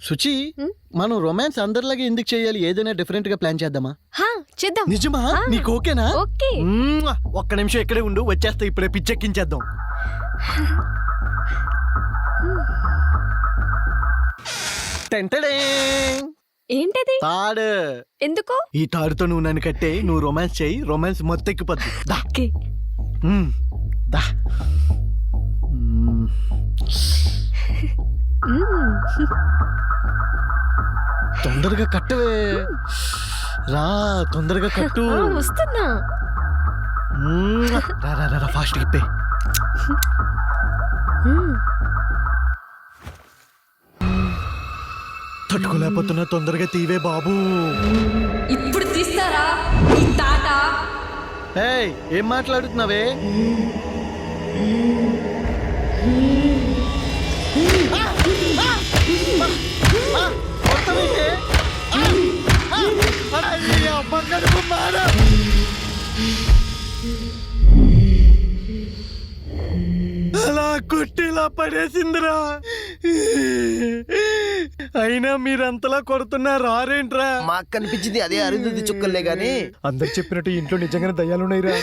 సుచి, మనం రొమాన్స్ అందరిలాగే ఎందుకు చేయాలి? ఏదైనా డిఫరెంట్ గా ప్లాన్ చేద్దామా? చేద్దాం. నిజమా? నీకు ఓకేనా? ఓకే. ఒక్క నిమిషం ఇక్కడే ఉండు, వచ్చేస్తా ఇప్పుడే. పిచ్చెక్కించేద్దాం. టెంటడే ఏంటది? తాడు. ఎందుకు? ఈ తాడుతో నువ్వు నన్ను కట్టే, నువ్వు రొమాన్స్ చేయి, రొమాన్స్ మొత్తం ఎక్కిపోద్ది. దా. ఓకే. దా. తొందరగా కట్టవే. రా, తొందరగా కట్టు. వస్తున్నా. రా రా రా, ఫాస్ట్ ఇప్పే. తట్టుకోలేకపోతున్నా, తొందరగా తీవే బాబు. ఇప్పుడు తీస్తారా ఈ తాట? ఏయ్, ఏం మాట్లాడుతున్నావే? అలా కొట్టిలా పడేసిందిరా. అయినా మీరంతలా కొడుతున్నా రారేంట్రా? మాకు కనిపించింది అదే అరుంధతి చుక్కలే గాని అందరు చెప్పినట్టు ఇంట్లో నిజంగానే దయ్యాలున్నాయిరా.